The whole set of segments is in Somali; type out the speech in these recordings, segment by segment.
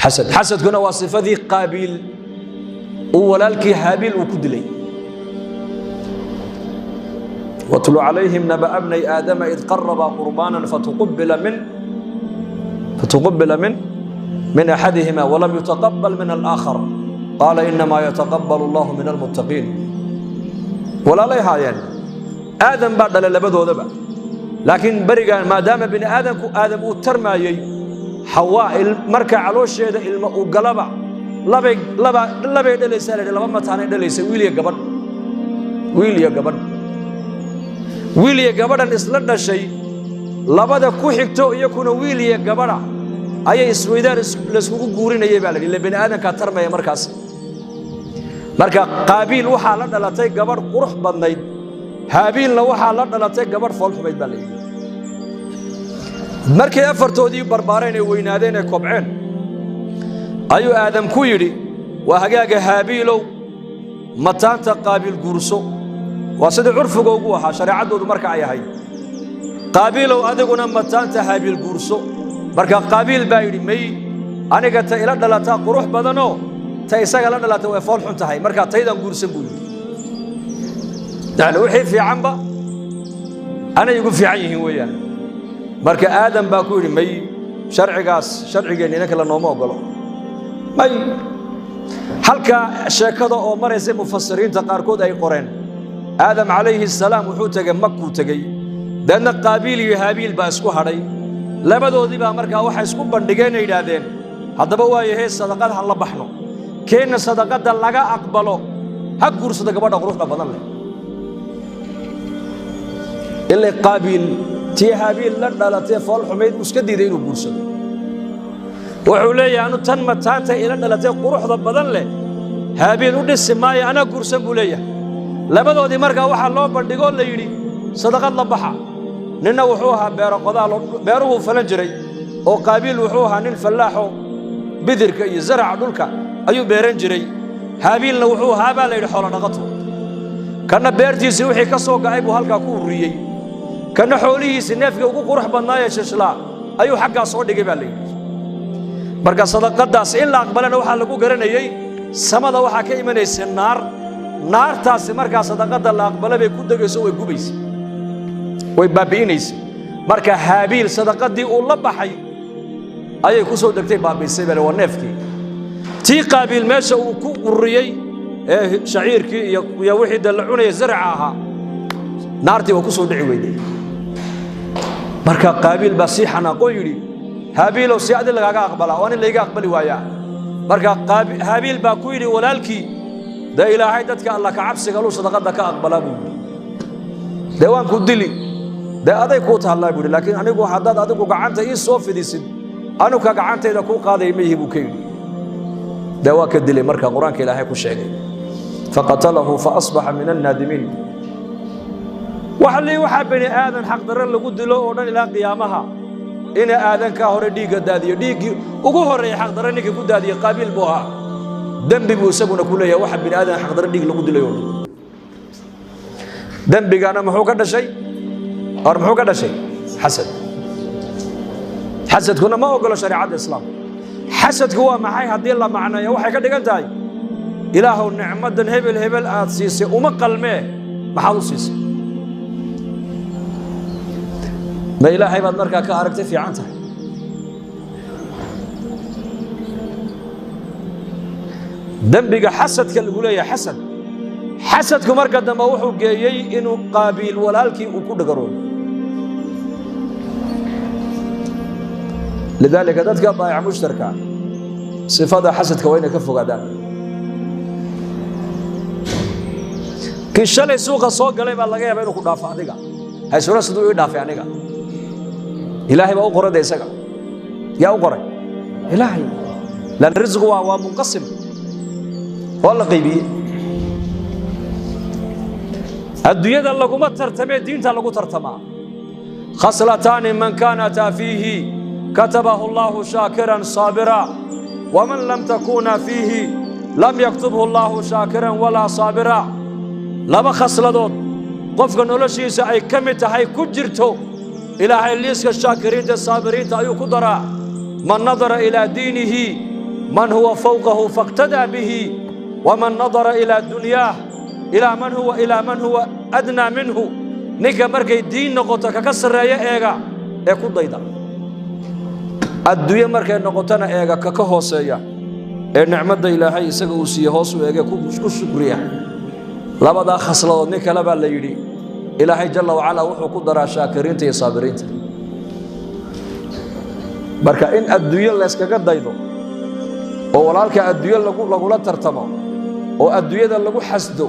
حسد كنا وصفة قابيل ولالك هابيل وكدلي واتل عليهم نبأ ابني آدم إذ قربا قربانا فتقبل من أحدهما ولم يتقبل من الآخر قال إنما يتقبل الله من المتقين ولا ليها يعني آدم بعد لبدو ذبا لكن برجع ما دام بن آدم وترمى حواء مركع على الشيء الماء وقلبا لبا دليس لما متاني دليس ويليا قبر الإسلام الشيء لبدا كوحكتو يكون ويليا قبر أي إسويدار لسوق جورين يبالغ اللي بن آدم كترمى مركز مركا قابيل وحالة لا تي قبر قرح بنايد هابيل لو حالة لا تي قبر فول حميد بالغ مركي أفرتو دي بربارين وينادين كوبعين أيو آدم كويري وهجاج هابيلو متان تقابل جورسو وصد عرف جوجوها شريعة دود مركا يا هاي قابيلو أدقنا متان تهابيل جورسو مركا قابيل بايري مي أنا قلت إلى دلتا قروح بدنو تيساق إلى دلتا وفول حنت هاي مركا تيدا جورس بقول يعني وحي في عنبا أنا يقول في عينه وياه مركا آدم باكوري مي شرعي جينينك لنوما وقالوا مي حلقة شاكدة أو مريز مفسرين تقاركود أي قرين آدم عليه السلام وحوتك مكو تجي لأن قابيل يهابيل باسكو هري لبدو ذي بأمريكا واحد سكوب بندقين يدادين هذا بوا يهي الصدقات هلا بحنو كين الصدقات دلقا أقبله هكور صدقة بعد غروفنا بدل اللي قابيل تيهابيل لنا لا تفعل حميد مسكدي دينو بورسد وحولي أنو تنم تانتا إلى لا تقروح بدل هابيل ودس ماي أنا قرسن بوليه لبدو دي مركا waxa loo bandhigo la yiri sadaqad la baxa nina wuxuu ahaa beero qodaal beeruhu falan jiray oo qaabil wuxuu ahaa nin falaaxo bidirka iyo zarca dhulka ayuu beeran jiray haabilna wuxuu ahaa baa la yiri xoolo dhaqato kana beertiisa wixii ka soo gacay buu halka ku uriyay kana xoolihiisa neefka ugu qurux badnaa shishla ayuu xagga soo dhigay baa la yiri marka sadaqadaas in la aqbalana waxa lagu garanayay samada waxa ka imanaysa naar taasi markaa sadaqada la aqbalay bay ku dagayso way gubaysi way baabiinaysi marka haabiil sadaqadii uu la baxay ayay ku soo dagtay baabiisay bale waa neefkii tii qaabiil meesha uu ku uriyay shaciirkii iyo wixii dalcunay zarca ahaa naartii waa ku soo dhici weyday marka qaabiil baa si xanaaqo yiri haabiil oo si aad lagaaga aqbala oo in la iga aqbali waaya marka haabiil baa ku yiri walaalkii ده إلهي دتك الله كعبسي قالوا صدقات دك أقبل أبو ده وان كدلي ده أذا يكوت الله يقول لكن أنا يقول حداد أذا يقول قعنت إيه صوف في ديسد أنا كقعنت إذا كو قاضي يميه بكين ده واكدلي مركا قرآن كإلهي كشيء فقتله فأصبح من النادمين وحلي وحبني آذن حق در اللي قد له ودن إلى قيامها إن آذن كهور ديك دادي ديك وجوهر حق در إنك قد دادي قابل بها دنبي بوسبنا كله واحد بن آدم حقدر ديك لقود اليوم دنبي أنا محوك هذا شيء أو محوك هذا شيء حسد كنا ما أقول شريعة الإسلام حسد هو معي هدي الله معنا يا واحد كده قلت هاي إله النعمة هبل سيسي ومقل ما حاول سيسي ما إله بعد مركا كأركت في عنته دنبيك حسد كالقول يا حسد كمركا دم وحو جاي إنه قابيل ولالكي وكل قرون لذلك ذاتك ضايع مشتركة صفات حسد كوين كفو قدام كشلي سوق الصوق قال يبقى الله جاي بينه كل دافع ديكا هاي سورة صدق يدافع ديكا إلهي بقى أقرأ ديسك يا أقرأ إلهي لأن الرزق هو منقسم والله قيبي الدنيا ده لقوا ما ترتمي الدين تلقوا ترتمى خصلتان من كانت فيه كتبه الله شاكرا صابرا ومن لم تكون فيه لم يكتبه الله شاكرا ولا صابرا لما خصلتون قفك نولشيس أي كمت هاي كجرتو إلى هاي ليسك الشاكرين الصابرين تأيو قدرا من نظر إلى دينه من هو فوقه فاقتدى به ومن نظر إلى دنياه إلى من هو أدنى منه نيكا مركي دين نقطة ككسر يا إيغا يكون ضيدا الدنيا مركي نقطنا إيغا ككهوسيا النعمة إلهي سقوسي هوسو إيغا كشكريا لبدا خصلة نيكا لبا ليدي إلهي جل وعلا وحو قدر شاكرين تي صابرين marka in adduunyo la iskaga daydo oo walaalka adduunyo lagu la tartamo oo adduunyada lagu xasdo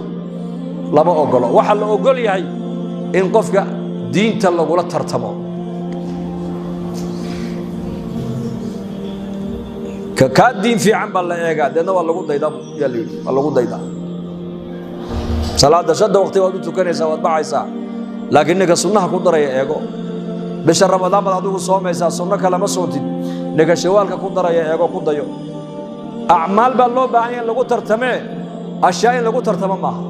lama ogolo waxa la ogol yahay in qofka diinta lagu la tartamo ka diin fiican baa la eega dadna waa lagu daydaa yali waa lagu daydaa salaada shada waqti waad u tukanaysaa waad baxaysaa laakiin ninka sunnaha ku daraya eego bisha ramadaan baad adigu soomaysaa sunno kale ma soontid ninka shawaalka ku daraya eego ku dayo acmaal baa loo baahan yahay lagu tartamee ashyaa in lagu tartamo maaha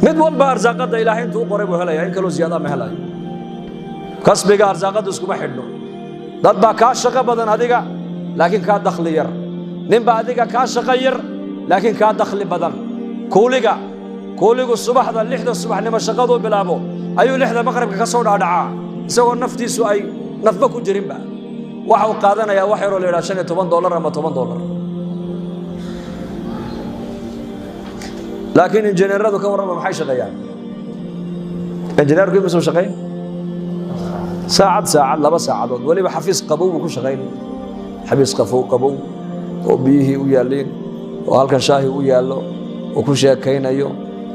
mid walba arsaaqada ilaahay intuu qoray buu helaya in kaloo ziyaada ma helayo kasbiga arsaaqada iskuma xidhno dad baa kaa shaqo badan adiga laakiin kaa dakhli yar nin baa adiga kaa shaqo yar laakiin kaa dakhli badan kuuligu subaxda 6da subaxnimo shaqadu bilaabo ayuu 6da maqribka ka soo dhaadhacaa isagoo naftiisu ay nafba ku jirinba waxa uu qaadanayaa wax yar oo leeyahay $15 ama $10 laakiin injineeradu ka warrama maxay shaqeeyaan injineerku inuu shaqeeyo saacad 2 saacadood waliba xafiis qabow ku shaqeyn xafiis qabow oo biyihii u yaaleen oo halkan shaahi u yaalo oo ku sheekaynayo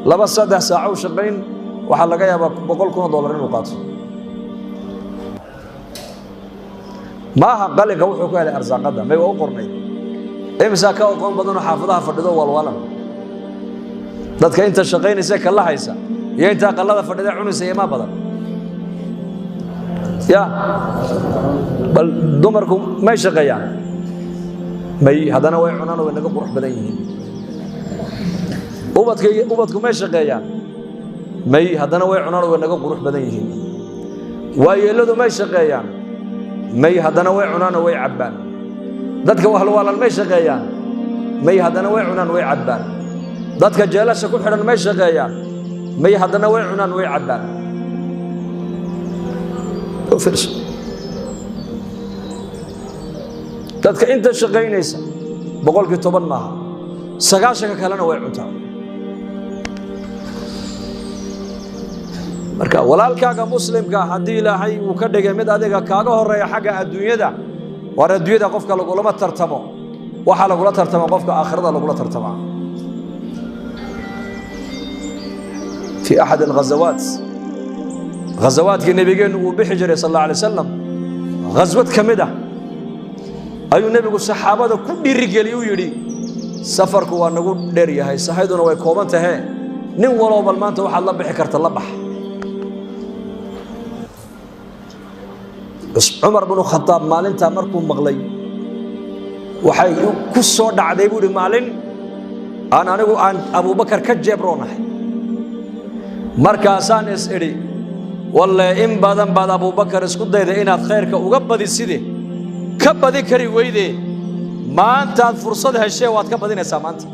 2-3 saac u shaqeyn waxa laga yaabaa $100,000 inuu qaato maaha qalinka wuxuu ku helay arsaaqada may u qornay imisa ka aqoon badan oo xaafadaha fadhido walwalan dadka inta shaqeynaysa kala haysa iyo inta qalada fadhida cunaysa ma badan ya bal dumarku may shaqeeyaan may hadana way cunaan oo naga qurux badan yihiin ubadku may shaqeeyaan may hadana way cunaan oo naga qurux badan yihiin waayeeladu may shaqeeyaan may hadana way cunaan oo way cabaan dadka wahlwaalan may shaqeeyaan may hadana way cunaan way cabaan dadka jeelasha ku xidhan may shaqeeyaan may hadana way cunaan way cabaan dadka inta shaqeynaysa 10% maaha 9 kalena way cuntaan marka walaalkaaga muslimka hadii ilaahay uu ka dhigay mid adiga kaaga horeeya xagga adduunyada war adduunyada qofka lagu lama tartamo waxa lagu la tartamo qofka aakhirada lagu la tartamo في أحد غزوات النبيين وبحجر صلى الله عليه وسلم غزوة كمدة أي النبي الصحابة كل رجال يجري سفرك ونقول دري هاي سهيدنا ويكومنت هاي نين ولو بالمانت وحد الله بحكرت الله بح عمر بن الخطاب مالين تامركم مغلي وحي كسر دعدي بودي مالين أنا أبو بكر كجبرونه markaasaan is iri wallahi in badan baad Abu Bakar isku dayday inaad khayrka uga badiside ka badi kari weyde maanta aad fursad heshay waad ka badinaysaa maanta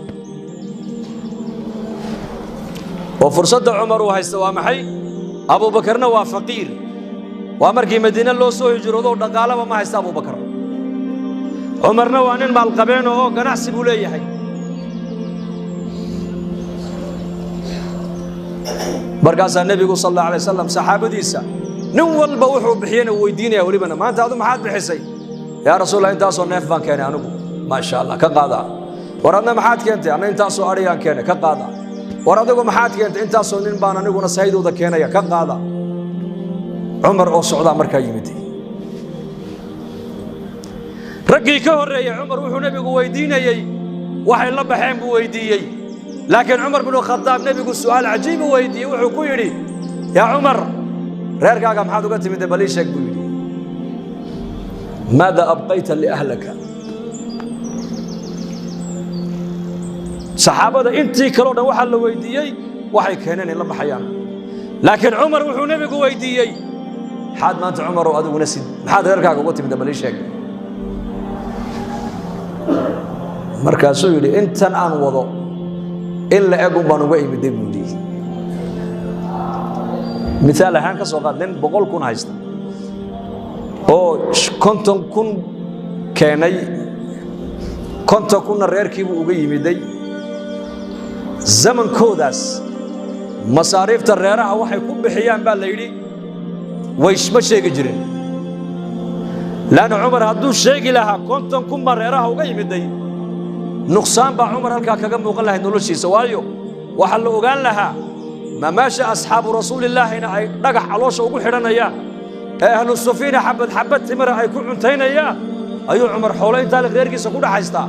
oo fursadda Umar uu haysto waa maxay Abu Bakarna waa faqiir waa markii Madiina loo soo hijroodo dhaqaalaba ma haysto Abu Bakar Umarna waa nin maal qabeen oo ganacsi buu leeyahay markaasa nabigu sallallahu alayhi wasallam saxaabadiisa nin walba wuxuu bixiyay weydiinaya walibana maanta aad maxaad bixisay ya rasuulallah inta soo neef baan keenay anigu ma sha Allah ka qaada waradna maxaad keentay ana inta soo ariyaan keenay ka qaada waradigu maxaad keentay inta soo nin baan aniguna saydooda keenaya ka qaada Umar oo socda markaa yimid ragii ka horeeyay Umar wuxuu nabigu weydiinayay waxay la baxeen buu weydiiyay لكن عمر بن الخطاب نبي سؤال عجيب ويدي وحكو يري يا عمر ريركاغا maxaad uga timid baliishak buu yiri ماذا ابقيت لاهلك saxaabada intii kale oo waxa la weydiiyay waxay keeneen in la baxayaan laakiin Umar wuxuu nabigu weydiiyay حاد ما أنت عمر وأدو نسيد حاد يركع قوتي من دبلي شيء مركز يقولي أنت الآن وضع إلا أقوم بنوعي بدبودي مثال هان كسوقات لين بقول كون هايست أو كنتم كن كاني كنت كنا ريركي وجي مدي زمن كوداس مصاريف الريرة واحد يكون بحيان بالليلي ويش مشي جرين لأن عمر هدو شيء لها كنتم كن ريرة وجي مدي نقصان بعمر هلك كجم وقال له إنه شيء سواليو وحل وقال لها ما ماشى أصحاب رسول الله هنا نجح علوش وقول حرنا إياه أهل السفينة حبت تمر يكون عنتين إياه أيوة عمر حولين تالك غير كيس كودا حيستا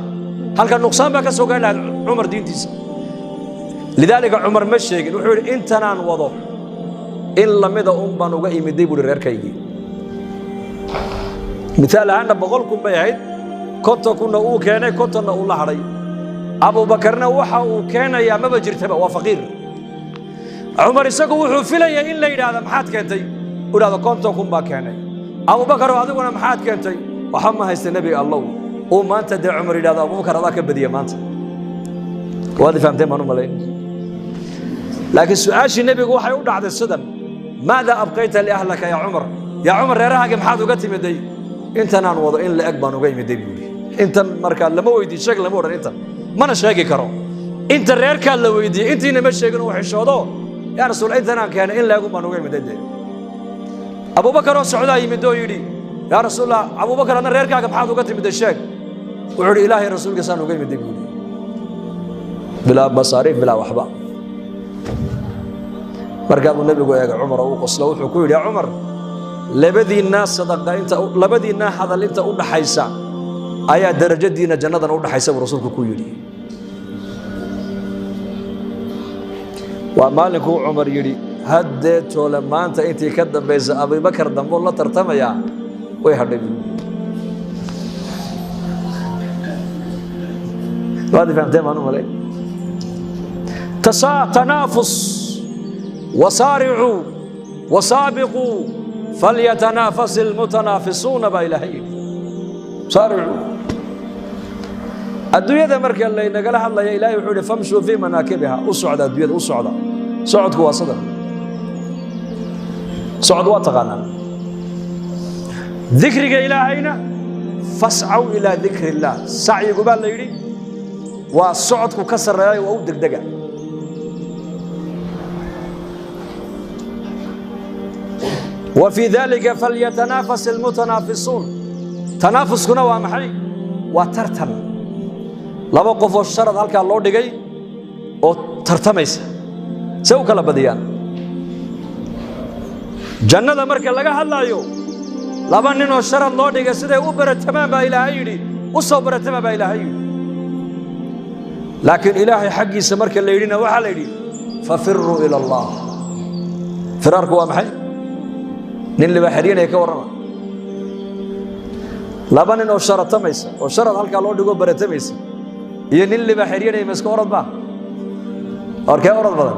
هل كان نقصان بك سوق له عمر دين تيس لذلك عمر مشي يقول أنت نان وضع إلا ماذا بانو جاي مديبور غير كيجي مثال أنا بقولكم بيعيد كنت كنا كان كنت أنا الله علي أبو بكرنا وحى وكان يا ما بجرتبه وفقير عمر يسقوا وحى في لي إلا إذا هذا محات كنتي ولا هذا كنت كن كان أبو بكر وهذا وأنا محات كنتي وحما هيست النبي الله وما أنت دع عمر إلى هذا أبو بكر هذاك بديه ما أنت وهذا فهمتين ما نملين لكن سؤال النبي هو حيود على الصدم ماذا أبقيت لأهلك يا عمر يا عمر يراها محات وقتي مدي أنت نان وضع إلا أكبر وجاي مدي بيقولي أنت مركان لما ويدي شكل مورا أنت ما أنا شاكي كرو أنت الرير كان لو ويدي أنت نمشي شيء وحش هذا يا رسول أنت نان كان إلا أكبر وجاي مدي أبو بكر والسعودة يمدوا يدي يا رسول الله أبو بكر أنا رير كان محات وقتي مدي الشاك وعلي إلهي رسول كسان وجاي مدي بيقولي بلا مصاريف بلا وحبة مركب النبي يا عمر وقصله وحكوا يا عمر لبدي الناس صدق أنت لبدي الناس هذا اللي أنت قلنا حيسا أيا درجة دينا جنة قلنا حيسا ورسولك كويلي ومالك عمر يري هديت لما أنت كذب بيز أبي بكر دم الله ترتمى يا ويهدي هذا فهمتين ما نقول تنافس وصارعوا وسابقوا فليتنافس المتنافسون بإلهين صارعوا الدنيا مركز اللي نقلها الله يا إلهي وحول فامشوا في مناكبها أصعد الدنيا أصعد صعد هو صدر صعد واتغنى ذكرك إلهينا فاسعوا إلى ذكر الله سعي قبال ليري وصعدك كسر رأي وأودك دقا وفي ذلك فليتنافس المتنافسون تنافس كنا ومحي وترتم لما قفوا الشرط هلك الله دقي وترتميس سو كلا بديان جنة مركز لقى هلايو لما ننو الشرط الله دقي سده وبر تمام بإلهي وصبر تمام بإلهي لكن إلهي حقي سمرك اللي يرينا وحال يري ففروا إلى الله فرارك ومحي نين بحرين يكورنا لبنان إنه شرط ميسا وشرط هالك الله دقوا برت ميسا هي نين بحرين يمسك أورد با أركي أورد بدن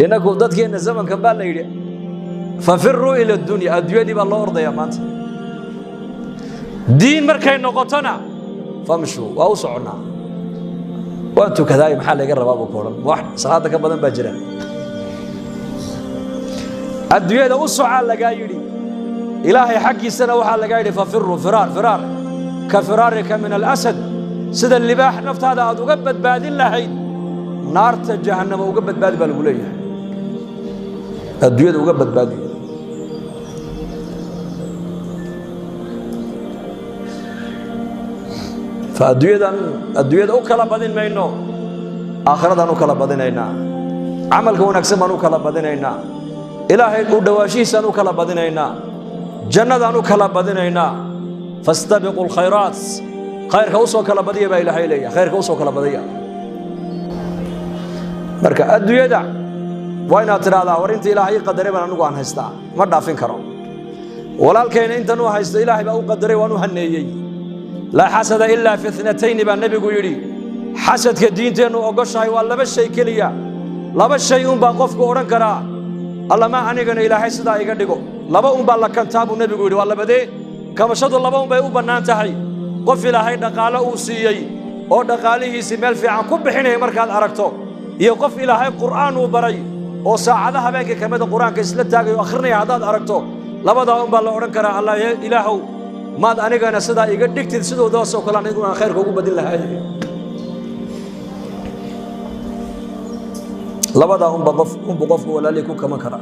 إنك ودت كي الزمن كبال ليلي ففروا إلى الدنيا دي بالله أرض يا مانت دين مركين نقطنا فامشوا وأوسعنا وأنتم كذا محل يقرب أبو كورن واحد صلاتك بدن بجرا الدنيا وسع لقايري إلهي حقي سنة وحال لقايري ففروا فرار كفرارك من الأسد سيد اللباح نفط هذا وقبت باد اللهين نار جهنم وقبت باد بالقلية الدنيا وقبت باد فالدنيا أكلا بدين مينو آخرة أكلا بدينينا عملك ونكسم أكلا بدينينا إلهي ودواشيس أنو كلا بدينينا جنة أنو كلا بدينينا فاستبقوا الخيرات خير كوسو كلا بديه بإلهي لي خير كوسو كلا بديه مركا الدنيا دا وين ترى هذا ورنت إلهي قدري أنو عن هستا ما دافين كرام ولا الكين أنت نو هست إلهي بأو قدري وأنو هنيي لا حسد إلا في اثنتين بالنبي يقولي حسد كدين تنو أقشعي ولا بشيء كليا لا بشيء بقف قرن كرا alla ma anigana ilaahay sidaa iga dhigo laba un baa la kantaa buu nebigu yidhi waa labadee kabashadu laba un bay u bannaan tahay qof ilaahay dhaqaale uu siiyey oo dhaqaalihiisii meel fiican ku bixinaya markaad aragto iyo qof ilaahay qur'aan uu baray oo saacada habeenkii ka mid quraanka isla taagay oo akhrinaya hadaad aragto labadaa un baa la odhan karaa allah ilaahow maad anigana sidaa iga dhigtid sidoodaas oo kale anigu aan khayrka ugu badin lahaay labadaa un baa qofku walaalii ku kama kara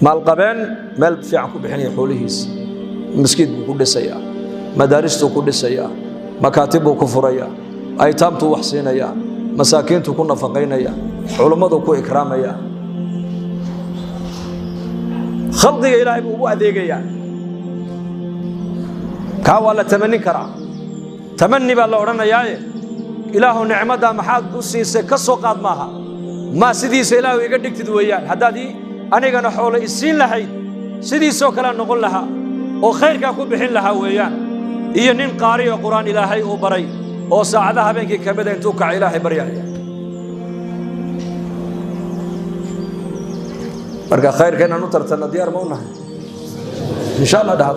maalqabeen meel fiican ku bixinaya xoolihiisa مسجد بكودسيا مدارس بكودسيا مكاتب بكفريا أيتام توحسينيا مساكين تكون نفقينيا علماء تكو إكراميا خلقي إلهي بوبو أديقيا كاوالا تمني كرا تمني بالله ورنا ياي إله نعمة محاد بسيسة كسوقات معها ما سديس إله يقدك تدويان هدادي أنا كان حول السين لحي سديس وكلا نقول لها وخير كاكو بحين لها ويان إيه نين قاري وقرآن إلهي وبري وساعدها بينك كبدا توقع إلهي بريان بركة خير كنا نطرتنا ديار مونا إن شاء الله ده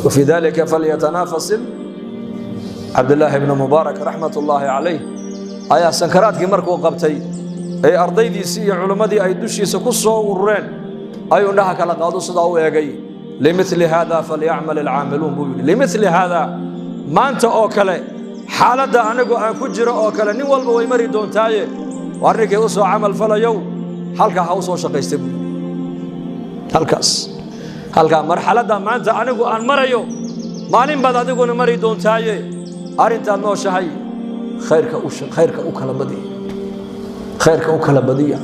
وفي ذلك فليتنافس عبد الله بن مبارك رحمة الله عليه أيا سنكرات كمركو قبتي أي أرضي دي سي علماء دي أي دوشي سكسو ورين أي أنها كلا قادو صداو يجي لمثل هذا فليعمل العاملون بيقول لمثل هذا ما أنت أوكله حالة أنا كجرا أوكله نوال بوي مري دون تاي وارك يوسو عمل فلا يو حلقة هاوسو شقيستب حلقة مرحلة ما أنت أنا أن مريو مالين بعد أديكون مري دون تاي أرنت أنو شهي خيرك أوكله بدي خيرك أوكله بدي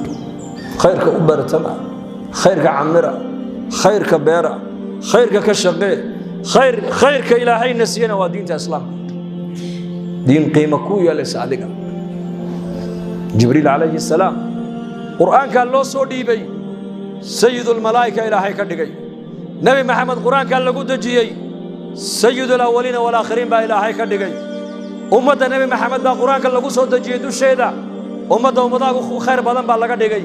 خيرك أوبرتنا خيرك عمرة خيرك بيرة خيرك كشقي خيرك إلهي نسينا ودين الإسلام دين قيمة كوية لسعدك جبريل عليه السلام قرآن كان له صودي بي سيد الملائكة إلهي كدقي نبي محمد قرآن كان له دجيي سيد الأولين والآخرين با إلهي كدقي أمة نبي محمد با قرآن كان له صود دجيي دو شيدا أمة خير بدن با لغا دقي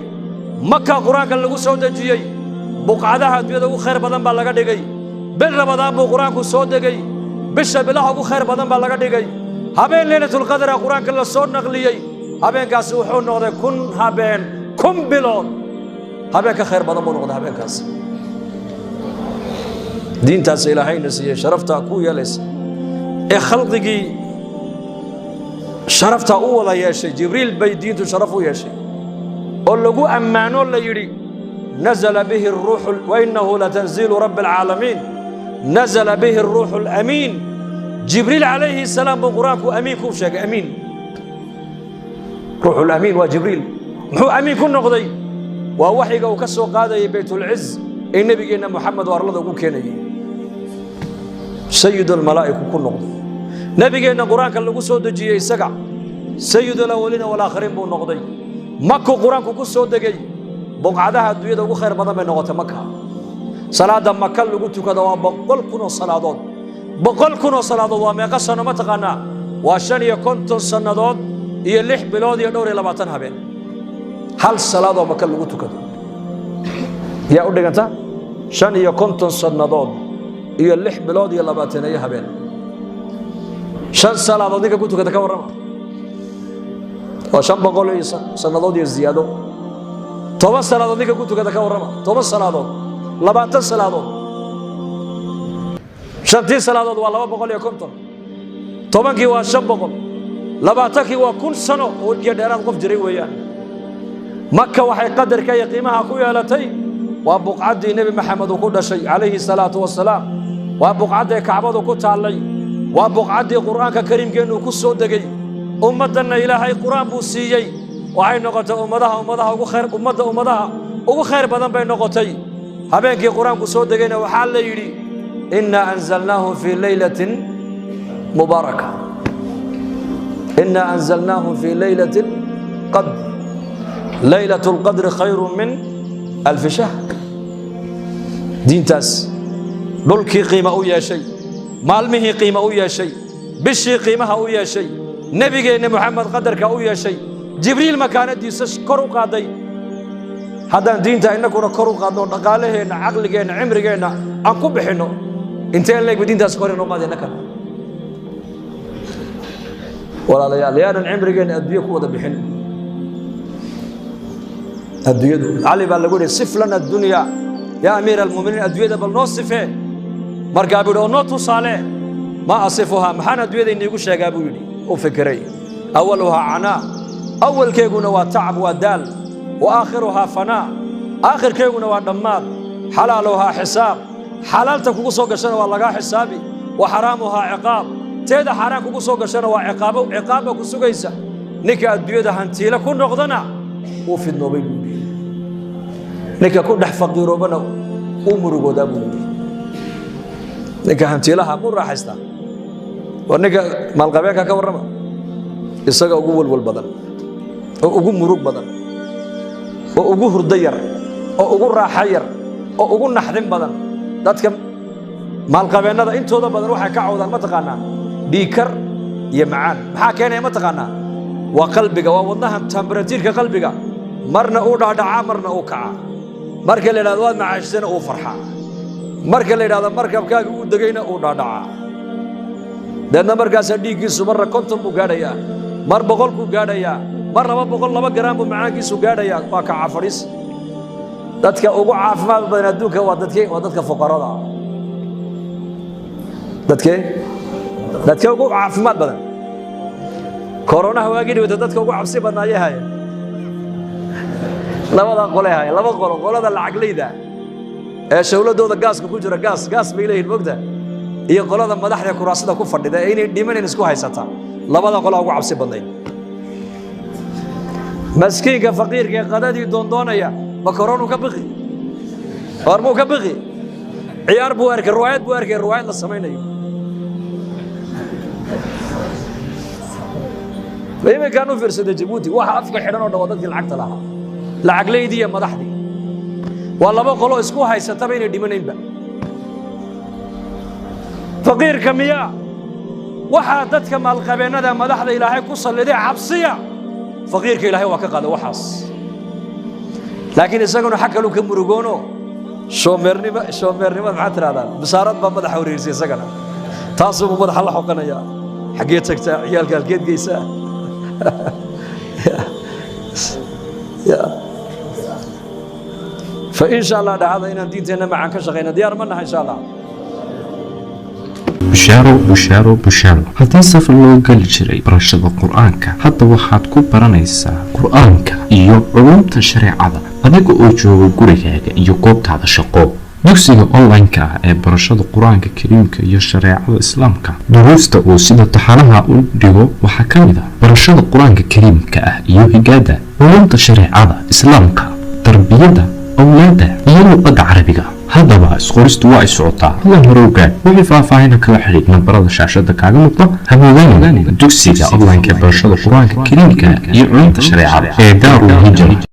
مكة قرآن كان له صود دجيي بقعدها الدنيا ugu khayr badan baa laga dhigay bil Ramadaan buu quraanku soo degay bisha bilaha ugu khayr badan baa laga dhigay habeen leelatul qadr quraanka la soo naqliyay habeenkaas wuxuu noqday kun bilood habeenka khayr badan buu noqday habeenkaas diintaas ilaahayna siiyay sharafta ku yeelaysa ee khalqigi sharafta u wada yeeshay jibriil bay diintu sharaf u yeeshay oo lagu ammaano la yiri نزل به الروح وإنه لتنزيل رب العالمين نزل به الروح الأمين جبريل عليه السلام بقراك أمين كوشك أمين روح الأمين وجبريل هو أمين كن نقضي ووحيك وكسو قادة بيت العز النبي إن محمد وأرلده كوكيني سيد الملائكة كن نقضي نبي إن قرآن كان لقو سود جي سقع سيد الأولين والآخرين بو نقضي مكة قرآن كوكسو دقي بقعدها الدنيا ugu khayr badan bay noqotay Makka salaada Makka lagu tukado waa 100,000 salaadood 100,000 salaadood waa meeqa sano ma taqaana waa 50 sanadood iyo 6 bilood iyo 22 habeen hal salaado Makka lagu tukado yaa u dhiganta 50 sanadood iyo 6 bilood iyo 22 habeen 5 salaadood ninka ku tukada ka warrama waa 500 sanadood iyo ziyaado toban salaadood ninka ku tukada ka warrama toban salaadood 20 salaadood shantii salaadood waa 250 tobankii waa 500 labaatankii waa 1000 sano oo dheeraad qof jiray weeyaan Makka waxay qadarka iyo qiimaha ku yeelatay waa buqcadii Nabi Maxamed ku dhashay calayhi salaatu wassalaam waa buqcadii Kacbadu ku taalay waa buqcadii Quraanka Kariimkeenu ku soo degay ummadana Ilaahay Quraan buu siiyay waxay noqotay ummadaha ugu khayr badan bay noqotay habeenkii quraanku soo degayna waxa la yiri inna anzalnahu fi laylatin mubaraka inna anzalnahu fi laylatin qadr laylatul qadr khayrun min alf shahr diintaas dhulkii qiimo u yeeshay maalmihii qiimo u yeeshay bishii qiimaha u yeeshay nabigeena Muhammad qadarka u yeeshay jibriil makaanadiisa kor u qaaday haddaan diinta innaguna kor u qaadno dhaqaalaheenna caqligeenna cimrigeenna aan ku bixinno inteen leeg diintaas kor inoo qaadayna kale walaalayaal yaanan cimrigeenna adduunyo ku wada bixin adduunyadu cali baa lagu yidhi sif lana addunya yaa amiira almu'miniin adduunyada bal noo sifee markaa buu yidhi oo noo tusaale ma asifuhaa maxaan adduunyada iniigu sheegaa buu yidhi u fikiray awaluhaa canaa awalkeeguna waa tacab waa daal wa aakhiruhaa fanaa aakhirkeeguna waa dhammaad xalaaluhaa xisaab xalaalta kugu soo gashana waa lagaa xisaabi wa xaraamuhaa ciqaab teeda xaaraan kugu soo gashana waa ciqaabba ku sugaysa ninka adduunyada hantiile ku noqdana wuu fidnoobay buu yidhi ninka ku dhex faqiiroobana uu murugoodaa buu yidhi ninka hantiilaha mu raaxaysta waa ninka maalqabeenka ka warrama isaga ugu walwal badan oo ugu murug badan oo ugu hurdo yar oo ugu raaxo yar oo ugu naxdin badan dadka maalqabeennada intooda badan waxay ka cawdaan ma taqaanaa dhiikar iyo macaan maxaa keenaya ma taqaanaa waa qalbiga waa wadnaha tambaratiirka qalbiga marna uu dhaadhacaa marna uu kacaa marka la yidhahdo waad macaashsana uu farxaa marka la yidhahdo markabkaaga uu degayna uu dhaadhacaa deedna markaasaa dhiiggiisu marna 50 buu gaadhayaa mar 100 buu gaadhayaa mar 200 garaam buu macaankiisu gaadhayaa waa kaca fadhiis dadka ugu caafimaad badan adduunka waa dadka fuqarada dadka ugu caafimaad badan koronaha waagii dhawada dadka ugu cabsi badnaayay hayeen labada qole hayeen laba qolada lacaglayda ee shawladooda gaaska ku jira gaas bay leeyihiin mogta iyo qolada madaxda kuraasada ku fadhida inay dhimaneen isku haysata labada qolo ugu cabsi badnayd maskiinka faqiirka qadadii doondoonaya ma koronu ka baqi warmu ka baqi ciyaar buu arkay riwaayad la samaynayo لما كانوا في رسالة جيبوتي واحد أفكار حدنا ودوادات العقد لها العقلية دي مدحدي والله ما قالوا اسكوها يستبين الدمانين بقى فقير كمية وحدتك مع القبينة ده مدحدي إلهي قصة اللي دي عبصية فقير كإلهي وكقاد وحص لكن إساقنا حكى له كم رجونه شو مرني ما معتر هذا بصارت بمدح وريرسي إساقنا تاسو بمدح الله حقنا يا حقيتك عيالك الكيد قيسا يا فإن شاء الله هذا إن دينتنا معك شغينا ديار منها إن شاء الله بشارو haddii safar loo gali jiray barashada quraanka hadda waxaad ku baranaysaa quraanka iyo culumta shariicada adiga oo jooga gurigaaga iyo goobtaada shaqo dugsiga online-ka ee barashada quraanka kariimka iyo shariicada islaamka duruusta oo sida taxanaha u dhigo waxa kamid ah barashada quraanka kariimka ah iyo higaada culumta shariicada islaamka tarbiyada awlaada iyo luqadda carabiga haddaba isqoristu waa ay socotaa la horowgaad wixii faahfaahin kala xiriir nambarada shaashada kaaga muuqda hamoodaan dugsiga online-ka ee barashada quraanka kariimka iyo culumta shariicada ee Daarul Hijra